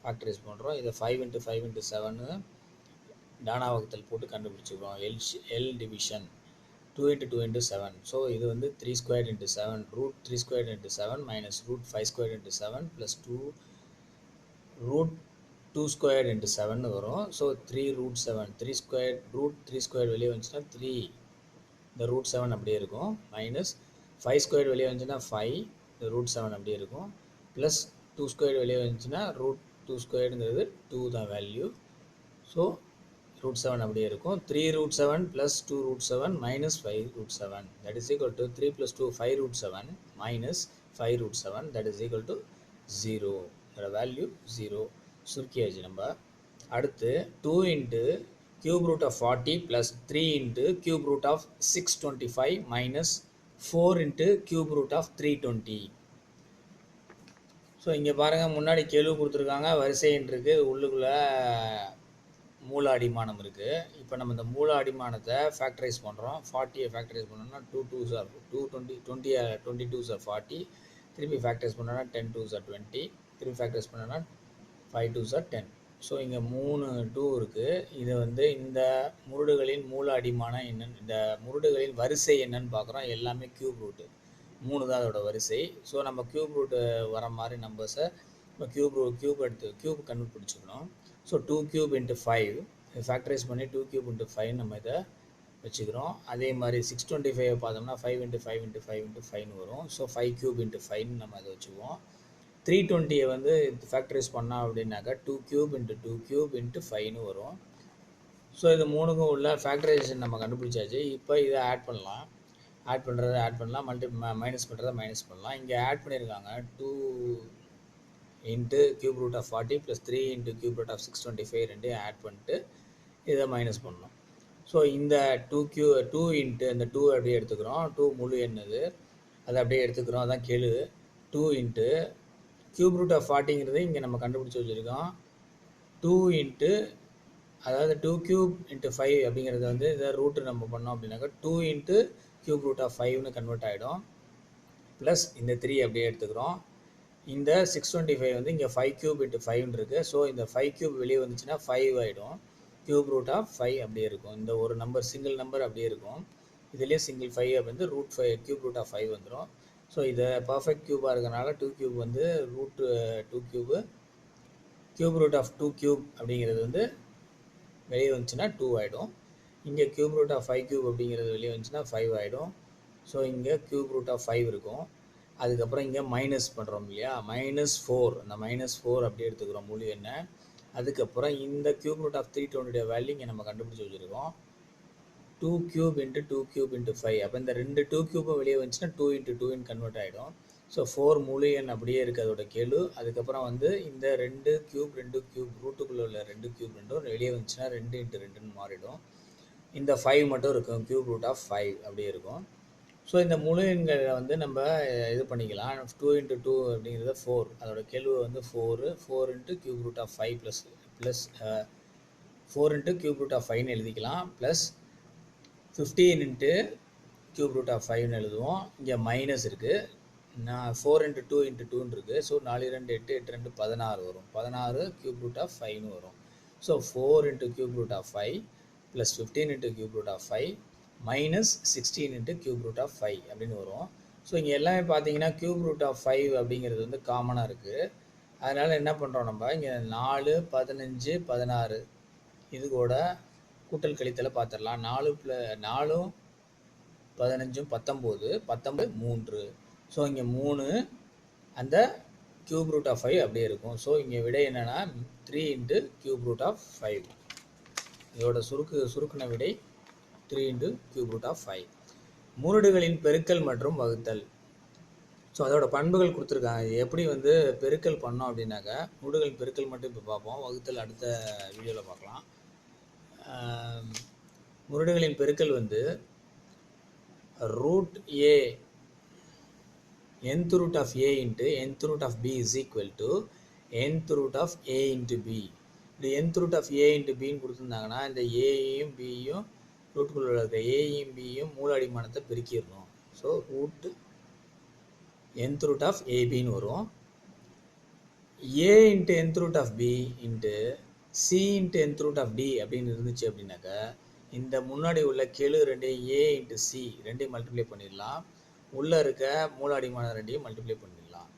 ஃபேக்டரைஸ் பண்ணுறோம். இதை 5 × 5 × 7 டானா வகுத்தல் போட்டு கண்டுபிடிச்சிக்கிறோம். L division 2 × 2 × 7. ஸோ இது வந்து 3² × 7 √3² × 7 minus √5² × 7 plus 2√2² × 7 வரும். ஸோ 3√7 3² வெளியே வந்துச்சுன்னா 3, இந்த √7 அப்படியே இருக்கும். மைனஸ் 5² வெளியே வந்துச்சுன்னா 5, இந்த √7 அப்படியே இருக்கும். ப்ளஸ் 2² வெளியே வந்துச்சுன்னா √2²ங்கிறது 2 தான் வேல்யூ. ஸோ √7 அப்படியே இருக்கும். 3√7 plus 2√7 minus 5√7 that is equal to 3 plus 2 5√7 minus 5√7 that is equal to 0. இதோட வேல்யூ 0. சுருக்கியாச்சு நம்ம. அடுத்து 2 × cube root of 40 plus 3 × cube root of 625 minus 4 × cube root of 320. So இங்கே பாருங்கள், முன்னாடி கேள்வி கொடுத்துருக்காங்க, வரிசைன்னு இருக்குது, உள்ளுக்குள்ளே மூல அடிமானம் இருக்குது. இப்போ நம்ம இந்த மூல அடிமானத்தை ஃபேக்டரைஸ் பண்ணுறோம். 40 ஃபேக்டரைஸ் பண்ணோம்னா 2 2s are 22s are 40, திருப்பி ஃபேக்டரைஸ் பண்ணோன்னா 10 2s are 20, திருப்பி ஃபேக்டரைஸ் பண்ணோன்னா 5 2s are 10. ஸோ இங்கே 3 2 இருக்குது. இது வந்து இந்த முருடுகளின் மூல அடிமானம் என்னன்னு, இந்த முருடுகளின் வரிசை என்னன்னு பார்க்குறோம். எல்லாமே கியூப் ரூட்டு 3 தான் அதோட வரிசை. ஸோ நம்ம கியூப் ரூட்டு வர மாதிரி நம்பர்ஸை இப்போ கியூப் கண்டுபிடிச்சிக்கணும். ஸோ 2 cube × 5 ஃபேக்டரைஸ் பண்ணி 2 cube × 5 நம்ம இதை வச்சுக்கிறோம். அதே மாதிரி 625 பார்த்தோம்னா 5 × 5 × 5 × 5 வரும். ஸோ 5 cube × 5 நம்ம அதை வச்சுக்குவோம். 320 வந்து ஃபேக்டரைஸ் பண்ணோம் அப்படின்னாக்கா 2 cube × 2 cube × 5 வரும். ஸோ இது மூணுக்கும் உள்ள ஃபேக்டரைசேஷன் நம்ம கண்டுபிடிச்சாச்சு. இப்போ இதை ஆட் பண்ணலாம். ஆட் பண்ணலாம், மைனஸ் பண்ணுறதை மைனஸ் பண்ணலாம். இங்கே ஆட் பண்ணியிருக்காங்க 2 × cube root of 40 plus 3 × cube root of 625 ரெண்டையும் ஆட் பண்ணிட்டு இதை மைனஸ் பண்ணணும். ஸோ இந்த 2 × இந்த 2 அப்படியே எடுத்துக்கிறோம். 2 முழு எண்ணது அதை அப்படியே எடுத்துக்கிறோம். அதான் கேளு. 2 × cube root of 40ங்கிறது இங்கே நம்ம கண்டுபிடிச்சி வச்சுருக்கோம். 2 × அதாவது 2 cube × 5 அப்படிங்கிறது வந்து இதை ரூட்டு நம்ம பண்ணோம் அப்படின்னாக்கா 2 × cube root of 5ன்னு கன்வெர்ட் ஆகிடும். ப்ளஸ் இந்த 3 அப்படியே எடுத்துக்கிறோம். இந்த 625 வந்து இங்கே 5 cube × 5 இருக்குது. ஸோ இந்த 5 cube வெளியே வந்துச்சுன்னா 5 ஆகிடும். cube root of 5 அப்படியே இருக்கும். இந்த ஒரு நம்பர் சிங்கிள் நம்பர் அப்படியே இருக்கும். இதுலேயே சிங்கிள் 5 வந்து √5 cube root of 5 வந்துடும். ஸோ இதை பர்ஃபெக்ட் க்யூபாக இருக்கிறனால 2 cube வந்து √2 cube cube root of 2 cube அப்படிங்கிறது வந்து வெளியே வந்துச்சுன்னா 2 ஆகிடும். இங்கே cube root of 5 cube அப்படிங்கிறது வெளியே வந்துச்சுன்னா 5 ஆகிடும். ஸோ இங்கே cube root of 5 இருக்கும். அதுக்கப்புறம் இங்கே மைனஸ் பண்ணுறோம் இல்லையா, -4. அந்த -4 அப்படியே எடுத்துக்கிறோம் முழு எண்ணை. அதுக்கப்புறம் இந்த கியூப் ரூட் ஆஃப் 320 வேல்யூ இங்கே நம்ம கண்டுபிடிச்சி வச்சுருக்கோம். 2 cube into 2 cube into 5. அப்போ இந்த ரெண்டு 2 cube வெளியே வந்துச்சுன்னா 2 into 2 கன்வெர்ட் ஆகிடும். ஸோ 4 முழு எண் அப்படியே இருக்குது அதோட கெழு. அதுக்கப்புறம் வந்து இந்த ரெண்டு கியூப் ரூட்டுக்குள்ளே உள்ள ரெண்டு கியூப் ரெண்டும் வெளியே வந்துச்சுன்னா 2 into 2ன்னு மாறிடும். இந்த 5 மட்டும் இருக்கும், கியூப் ரூட் ஆஃப் 5 அப்படியே இருக்கும். ஸோ இந்த முழு எண்களை வந்து நம்ம இது பண்ணிக்கலாம். 2 into 2 அப்படிங்கிறது 4, அதோட கெழு வந்து 4 into cube root of 5 plus 4 into cube root of 5ன்னு எழுதிக்கலாம். Plus 15 into cube root of 5ன்னு எழுதுவோம். இங்கே மைனஸ் இருக்குது, நான் 4 into 2 into 2ன்னு இருக்குது. ஸோ 4 2 8 8 2 16 வரும். 16 கியூப் ரூட் ஆஃப் 5ன்னு வரும். So 4 into cube root of 5 plus 15 into cube root of 5 minus 16 into cube root of 5 அப்படின்னு வரும். ஸோ இங்கே எல்லாமே பார்த்தீங்கன்னா கியூப் ரூட் ஆஃப் 5 அப்படிங்கிறது வந்து காமனாக இருக்குது. அதனால் என்ன பண்ணுறோம், நம்ம இங்கே 4 15 16 இது கூட கூட்டல் கழித்தலை பார்த்துடலாம். 4 15 19 3. ஸோ இங்கே 3 அந்த கியூப் ரூட் ஆஃப் 5 அப்படியே இருக்கும். ஸோ இங்கே விடை என்னென்னா 3 into கியூப் ரூட் ஆஃப் 5. இதோட சுருக்கின விடை 3 into கியூப் ரூட் ஆஃப் 5. முருடுகளின் பெருக்கல் மற்றும் வகுத்தல். ஸோ அதோட பண்புகள் கொடுத்துருக்காங்க. எப்படி வந்து பெருக்கல் பண்ணோம் அப்படின்னாக்கா, முருடுகளின் பெருக்கல் மட்டும் இப்போ பார்ப்போம், வகுத்தல் அடுத்த வீடியோவில் பார்க்கலாம். முருடுகளின் பெருக்கல் வந்து root a nth root of a into nth root of b is equal to nth root of a into b. இப்படி nth root of a into b கொடுத்துருந்தாங்கன்னா இந்த ஏயும் பியும் ரூட்டுக்குள்ள இருக்க ஏயும் பியும் மூல அடிமானத்தை பெருக்கிடணும். So root nth root of abன்னு வரும். a into nth root of b into c into nth root of d அப்படின்னு இருந்துச்சு அப்படின்னாக்கா, இந்த முன்னாடி உள்ள கெழு ரெண்டையும் a into c ரெண்டையும் மல்டிப்ளை பண்ணிடலாம். உள்ளே இருக்க மூல அடிமான ரெண்டையும் மல்டிப்ளை பண்ணிடலாம்.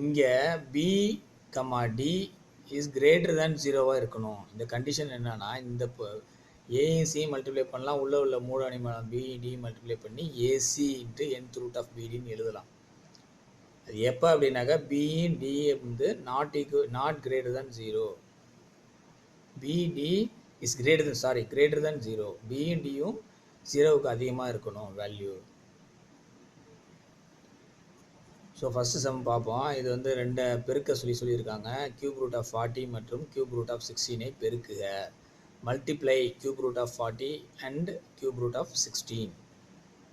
இங்கே b, d is greater than 0வாக இருக்கணும். இந்த கண்டிஷன் என்னன்னா, இந்த ஏயும் சி மல்டிப்ளை பண்ணலாம், உள்ளே உள்ள மூல அடிமானம் b, d மல்டிப்ளை பண்ணி ac into nth root of bdன்னு எழுதலாம். அது எப்போ அப்படின்னாக்கா b d வந்து not greater than 0. bd is greater than 0. b and dயும் 0க்கு அதிகமாக இருக்கணும் வேல்யூ. ஸோ ஃபஸ்ட்டு சம் பார்ப்போம். இது வந்து ரெண்டு பெருக்க சொல்லியிருக்காங்க. கியூப் ரூட் ஆஃப் 40 மற்றும் கியூப் ரூட் ஆஃப் 16 பெருக்குக. Multiply cube root of 40 and cube root of 16.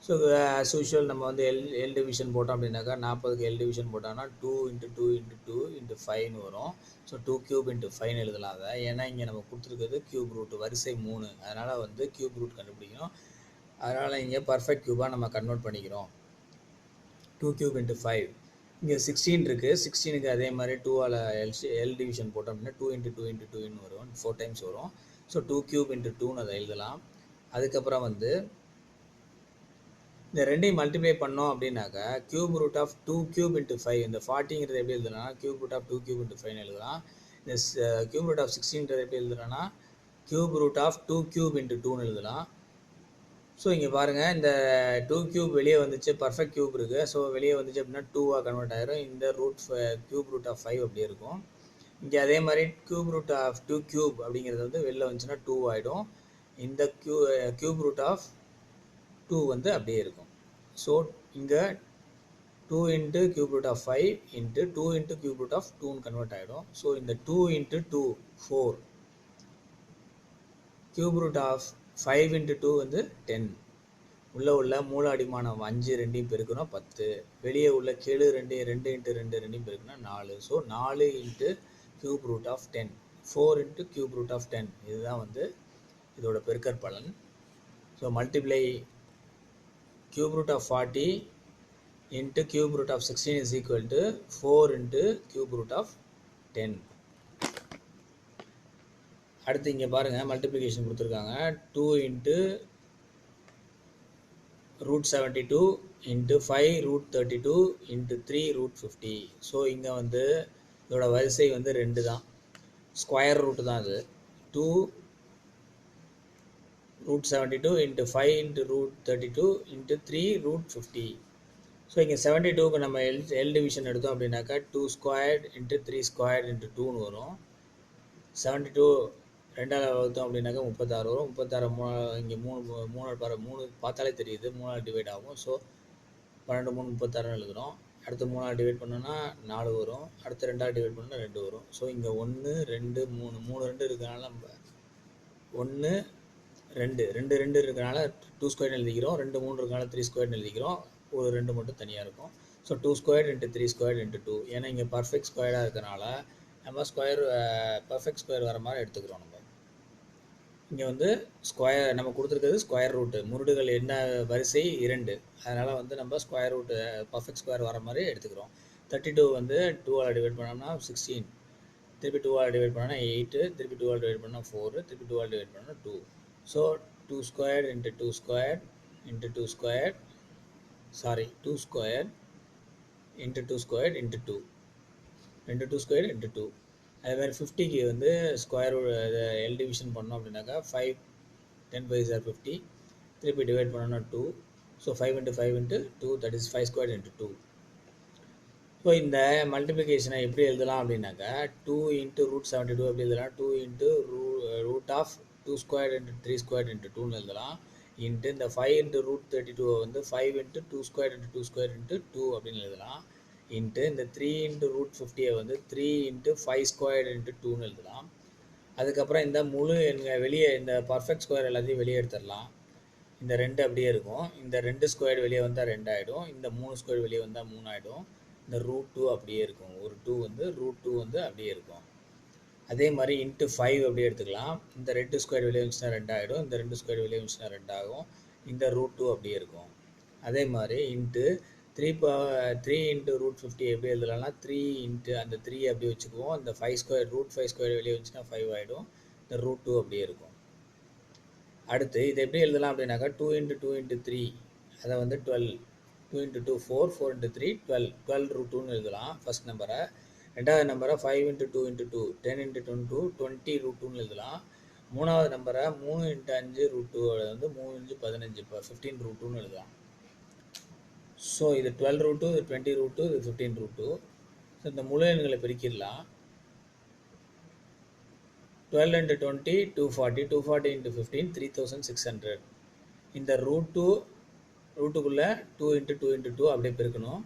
So as usual நம்ம வந்து எல் டிவிஷன் போட்டோம் அப்படின்னாக்கா 40க்கு எல் டிவிஷன் போட்டோம்னா 2 into 2 into 2 into 5ன்னு வரும். ஸோ 2 cube into 5ன்னு எழுதலாம். அதை ஏன்னா இங்கே நம்ம கொடுத்துருக்கிறது கியூப் ரூட் வரிசை 3, அதனால் வந்து கியூப் ரூட் கண்டுபிடிக்கணும். அதனால் இங்கே பர்ஃபெக்ட் கியூபாக நம்ம கன்வெர்ட் பண்ணிக்கிறோம். 2 cube into 5. இங்கே 16 இருக்குது. 16க்கு அதே மாதிரி 2ஆல் எல் டிவிஷன் போட்டோம் அப்படின்னா 2 into 2 into 2ன்னு வரும், 4 times வரும். ஸோ 2 cube into 2ன்னு அதை எழுதலாம். அதுக்கப்புறம் வந்து இந்த ரெண்டையும் மல்டிப்ளை பண்ணோம் அப்படின்னாக்கா cube root of 2 cube into 5, இந்த 40ங்கிறது எப்படி எழுதலாம்னா cube root of 2 cube into 5ன்னு எழுதலாம். இந்த கியூப் ரூட் ஆஃப் 16ங்கிறது எப்படி எழுதலாம்னா cube root of 2 cube into 2ன்னு எழுதலாம். ஸோ இங்கே பாருங்கள், இந்த 2 cube வெளியே வந்துச்சு, பர்ஃபெக்ட் கியூப் இருக்குது. ஸோ வெளியே வந்துச்சு அப்படின்னா 2ஆக கன்வெர்ட் ஆகிரும். இந்த கியூப் ரூட் ஆஃப் 5 அப்படியே இருக்கும். இங்கே அதே மாதிரி கியூப் ரூட் ஆஃப் 2 cube அப்படிங்கிறது வந்து வெளில வந்துச்சுன்னா 2 ஆகிடும். இந்த கியூப் ரூட் ஆஃப் 2 வந்து அப்படியே இருக்கும். ஸோ இங்கே 2 into cube root of 5 into 2 into cube root of 2ன்னு கன்வெர்ட் ஆகிடும். ஸோ இந்த 2 into 2 4, cube root of 5 into 2 வந்து 10. உள்ள மூல அடிமானம் 5 ரெண்டையும் பெருக்கணும் 10. வெளியே உள்ள கெழு 2 into 2 ரெண்டையும் பெருக்கணும் 4. So 4 into cube root of 10, 4 into cube root of 10. இதுதான் வந்து இதோட பெருக்கற் பலன். So multiply cube root of 40 into cube root of 16 is equal to 4 into cube root of 10. அடுத்து இங்கே பாருங்கள், மல்டிப்ளிகேஷன் கொடுத்துருக்காங்க. 2 into root 72 into 5 root 32 into 3 root 50. So இங்கே வந்து இதோட வரிசை வந்து 2 தான், ஸ்கொயர் ரூட் தான் அது. 2 root 72 into 5 into root 32 into 3 root 50. So இங்கே 72க்கு நம்ம எல் டிவிஷன் எடுத்தோம் அப்படின்னாக்கா 2 squared into 3 squared into 2ன்னு வரும். 72 ரெண்டால் வகுத்தோம் அப்படின்னாக்கா 36 வரும். 36 இங்கே 3 பார்த்தாலே தெரியுது, 3ஆல் டிவைட் ஆகும். ஸோ 12 3 36 எழுதுகிறோம். அடுத்து 3ஆல் டிவைட் பண்ணோன்னா 4 வரும். அடுத்து 2ஆல் டிவைட் பண்ணால் 2 வரும். ஸோ இங்கே 1 2 3 2 இருக்கிறனால நம்ம 1 2 2 இருக்கிறனால 2 ஸ்கொயர்னு எழுதிக்கிறோம். 2 3 இருக்கிறனால 3 ஸ்கொயர்னு எழுதிக்கிறோம். ஒரு 2 மட்டும் தனியாக இருக்கும். So 2 square into 3 square into 2. ஏன்னா இங்கே பர்ஃபெக்ட் ஸ்கொயராக இருக்கிறனால நம்ம பர்ஃபெக்ட் ஸ்கொயர் வர மாதிரி எடுத்துக்கிறோம். நம்ம இங்கே வந்து ஸ்கொயர் நம்ம கொடுத்துருக்கிறது ஸ்கொயர் ரூட்டு. முருடுகள் என்ன வரிசை 2, அதனால் வந்து நம்ம ஸ்கொயர் ரூட்டு பர்ஃபெக்ட் ஸ்கொயர் வர மாதிரி எடுத்துக்கிறோம். 32 வந்து 2ஆல் டிவைட் பண்ணோம்னா 16, திருப்பி 2ஆல் டிவைட் பண்ணோன்னா 8, திருப்பி 2ஆல் டிவைட் பண்ணால் 4, திருப்பி 2ஆல் டிவைட் பண்ணால் 2. So 2 square into 2 square into 2 square, sorry 2 square into 2 square into 2, 2 square into 2. அதேமாதிரி 50க்கு வந்து ஸ்கொயர் எல் டிவிஷன் பண்ணோம் அப்படின்னாக்கா 5 10 5 are 50, திருப்பி டிவைட் பண்ணோன்னா 2. So 5 into 5 into 2, that is 5 square into 2. So இந்த மல்டிப்ளிகேஷனை எப்படி எழுதலாம் அப்படின்னாக்கா 2 இன்ட்டு ரூட் 72 எப்படி எழுதலாம், 2 into root of 2 square into 3 square into 2ன்னு எழுதலாம். இன்ட்டு இந்த 5 இன்ட்டு ரூட் 32 வந்து 5 into 2 square into 2 square into 2 அப்படின்னு எழுதலாம். இன்ட்டு இந்த 3 இன்ட்டு ரூட் 50 வந்து 3 இன்ட்டு 5 ஸ்கொயர் இன்ட்டு 2ன்னு எழுதலாம். அதுக்கப்புறம் இந்த முழு வெளியே இந்த பர்ஃபெக்ட் ஸ்கொயர் எல்லாத்தையும் வெளியே எடுத்துடலாம். இந்த 2 அப்படியே இருக்கும். இந்த 2 ஸ்கொயர் வெளியே வந்தால் 2 ஆகிடும். இந்த 3 ஸ்கொயர் வெளியே வந்தால் 3 ஆகிடும். இந்த ரூட் 2 அப்படியே இருக்கும். ஒரு 2 வந்து ரூட் 2 வந்து அப்படியே இருக்கும். அதே மாதிரி இன்ட்டு 5 அப்படியே எடுத்துக்கலாம். இந்த 2 ஸ்கொயர் வெளியே வந்துச்சுன்னா 2 ஆகிடும். இந்த 2 ஸ்கொயர் வெளியே வந்துச்சுன்னா 2 ஆகும். இந்த ரூட் 2 அப்படியே இருக்கும். அதே மாதிரி இன்ட்டு 3 இன்ட்டு ரூட் 50 எப்படி எழுதலாம்னா 3 இன்ட்டு அந்த 3 அப்படியே வச்சுக்குவோம். இந்த 5 ஸ்கொயர் ரூட் 5 ஸ்கொயர் வெளியே வந்துச்சுன்னா 5 ஆகிடும். இந்த ரூட் 2 அப்படியே இருக்கும். அடுத்து இதை எப்படி எழுதலாம் அப்படின்னாக்கா 2 இன்ட்டு 2 இன்ட்டு 3, அதை வந்து 12, 2 இன்ட்டு 2 4, 4 இன்ட்டு 3 12, 12 ரூட் 2ன்னு எழுதலாம் ஃபஸ்ட் நம்பரை. ரெண்டாவது நம்பரை 5 இன்ட்டு 2 இன்ட்டு 2 10 இன்ட்டு 22 20 ரூட் 2ன்னு எழுதலாம். மூணாவது நம்பரை 3 இன்ட்டு 5 ரூட் 2 வந்து 3 இன்ச்சு 15 இப்போ 15 ரூட் 2ன்னு எழுதலாம். ஸோ இது 12 ரூட் 2, இது 20 ரூட் 2, இது 15 ரூட் 2. ஸோ இந்த முழு எண்களை பிரிக்கிடலாம். 12 இன்ட்டு 20 240, 240 இன்ட்டு 15 3600. இந்த ரூட் 2 ரூட்டுக்குள்ளே 2 இன்ட்டு 2 இன்ட்டு 2 அப்படியே பெருக்கணும்.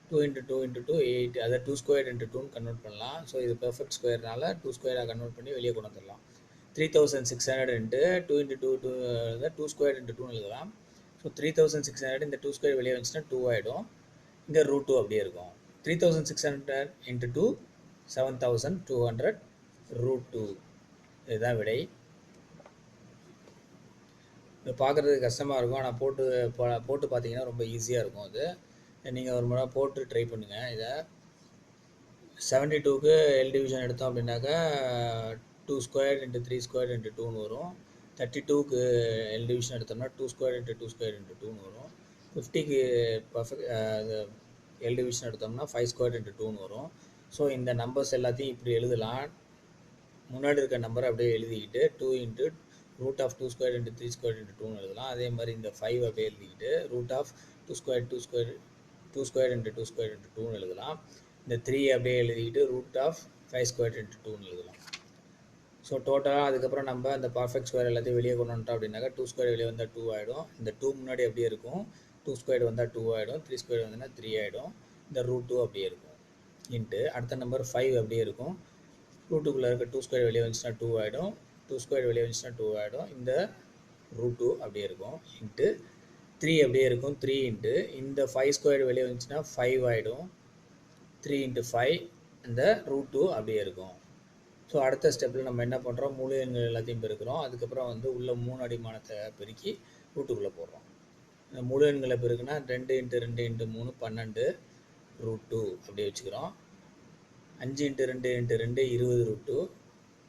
2 இன்ட்டு 2 இன்ட்டு 2 8, அதை 2 ஸ்கொயர் இன்ட்டு 2ன்னு கன்வெர்ட் பண்ணலாம். ஸோ இது பெர்ஃபெக்ட் ஸ்கொயர்னால 2 ஸ்கொயராக கன்வெர்ட் பண்ணி வெளியே கொண்டு வந்துடலாம். 3600 இன்ட்டு 2 இன்ட்டு 2 2 ஸ்கொயர் இன்ட்டு 2ன்னு எழுதலாம். ஸோ 3600 இந்த 2 ஸ்கொயர் வெளியே வந்துச்சுன்னா 2 ஆகிடும். இங்கே ரூட் 2 அப்படியே இருக்கும். 3600 இன்ட்டு 2 7200 ரூட் 2. இதுதான் விடை. இது பார்க்குறதுக்கு கஷ்டமாக இருக்கும், ஆனால் போட்டு பார்த்தீங்கன்னா ரொம்ப ஈஸியாக இருக்கும். அது நீங்கள் ஒரு முறை போட்டு ட்ரை பண்ணுங்கள். இதை 72க்கு எல் டிவிஷன் எடுத்தோம் அப்படின்னாக்கா 2 ஸ்கொயர் இன்ட்டு 3 ஸ்கொயர் இன்ட்டு 2ன்னு வரும். 32க்கு எல் டிவிஷன் எடுத்தோம்னா 2 ஸ்கொயர் இன்ட்டு 2 ஸ்கொயர் இன்ட்டு 2ன்னு வரும். 50க்கு பர்ஃபெக்ட் எல் டிவிஷன் எடுத்தோம்னா 5 ஸ்கொயர் இன்ட்டு 2ன்னு வரும். ஸோ இந்த நம்பர்ஸ் எல்லாத்தையும் இப்படி எழுதலாம். முன்னாடி இருக்க நம்பரை அப்படியே எழுதிக்கிட்டு 2 into root of 2 square into 3 square into 2ன்னு எழுதலாம். அதே மாதிரி இந்த 5 அப்படியே எழுதிக்கிட்டு root of 2 square into 2 square into 2ன்னு எழுதலாம். இந்த 3 அப்படியே எழுதிக்கிட்டு ரூட் ஆஃப் 5 ஸ்கொயர் இன்ட்டு 2ன்னு எழுதலாம். ஸோ டோட்டலாக அதுக்கப்புறம் நம்ம அந்த பர்ஃபெக்ட் ஸ்கொயர் எல்லாத்தையும் வெளியே கொண்டு வந்துட்டோம் அப்படின்னாக்கா 2 ஸ்கொயர் வெளியே வந்தால் 2 ஆகிடும். இந்த 2 முன்னாடி அப்படியே இருக்கும். 2 ஸ்கொயர் வந்தால் 2 ஆகிடும். 3 ஸ்கொயர் வந்ததுன்னா 3 ஆகிடும். இந்த ரூட் 2 அப்படியே இருக்கும். இன்ட்டு அடுத்த நம்பர் 5 அப்படியே இருக்கும். ரூட்டுக்குள்ளே இருக்க 2 ஸ்கொயர் வெளியே வந்துச்சுன்னா 2 ஆகிடும். 2 ஸ்கொயர் வெளியே வந்துச்சுன்னா 2 ஆகிடும். இந்த ரூட் 2 அப்படியே இருக்கும். இன்ட்டு 3 அப்படியே இருக்கும். 3 இன்ட்டு இந்த 5 ஸ்கொயர் வெளியே வந்துச்சுன்னா 5 ஆகிடும். 3 இன்ட்டு 5 இந்த ரூட் 2 அப்படியே இருக்கும். ஸோ அடுத்த ஸ்டெப்பில் நம்ம என்ன பண்ணுறோம், முழு எண்கள் எல்லாத்தையும் பெருக்கிறோம். அதுக்கப்புறம் வந்து உள்ள 3 அடிமானத்தை பெருக்கி ரூட்டுக்குள்ளே போடுறோம். இந்த முழு எண்களை பெருக்குன்னா 2 இன்ட்டு 2 இன்ட்டு 3 12 ரூட் 2 அப்படியே வச்சுக்கிறோம். 5 into 2 into 2 20 root 2,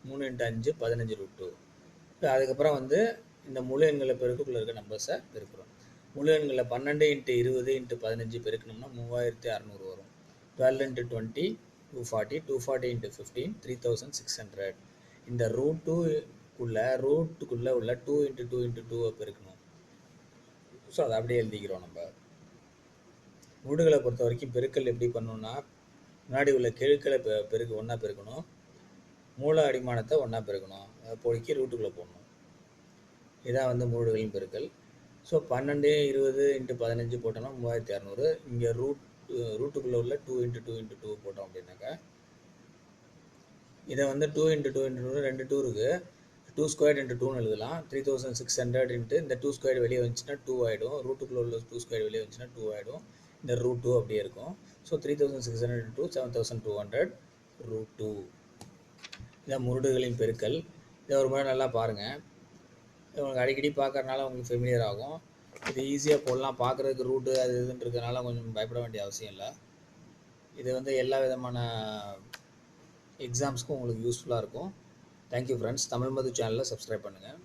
3 into 5 15 root 2. அதுக்கப்புறம் வந்து இந்த முழு எண்களை பெருக்குள்ளே இருக்க நம்பர்ஸை பெருக்கிறோம். முழு எண்களை 12 இன்ட்டு 20 இன்ட்டு 15 பெருக்கணும்னா 3600 வரும். 12 இன்ட்டு 20 240, 240 இன்ட்டு 15 3600. இந்த ரூட் 2 உள்ள 2 இன்ட்டு 2 இன்ட்டு 2 பெருக்கணும். ஸோ அதை அப்படியே எழுதிக்கிறோம். நம்ம முருடுகளை பொறுத்த வரைக்கும் பெருக்கல் எப்படி பண்ணணும்னா முன்னாடி உள்ள கெழுக்களை ஒன்றா பெருக்கணும். மூல அடிமானத்தை ஒன்றா பெருக்கணும், பொறுக்கி ரூட்டுக்குள்ளே போடணும். இதான் வந்து முருடுகளின் பெருக்கல். ஸோ 12 20 × 15 போட்டோம்னா 3600. இங்கே ரூட்டுக்குள்ளே உள்ள 2 × 2 × 2 போட்டோம் அப்படின்னாக்கா இதை வந்து 2 × 2 × 2 2 2 இருக்குது, 2² × 2ன்னு எழுதலாம். 3600 இந்த 2² வெளியே வந்துச்சுன்னா 2 ஆகிடும். ரூட்டுக்குள்ளே உள்ள 2² வெளியே வந்துச்சுன்னா 2 ஆகிடும். இந்த √2 அப்படியே இருக்கும். ஸோ 3600 × 2 7200 √2. இதான் முருடுகளின் பெருக்கல். இதை ஒரு முறை நல்லா பாருங்கள். உங்களுக்கு அடிக்கடி பார்க்கறனால உங்களுக்கு ஃபெமிலியர் ஆகும். இது ஈஸியாக போடலாம். பார்க்குறதுக்கு ரூட்டு அது இதுன்னு இருக்கிறதுனால கொஞ்சம் பயப்பட வேண்டிய அவசியம் இல்லை. இது வந்து எல்லா விதமான எக்ஸாம்ஸ்க்கும் உங்களுக்கு யூஸ்ஃபுல்லாக இருக்கும். Thank you friends. தமிழ் மது சேனலை சப்ஸ்கிரைப் பண்ணுங்கள்.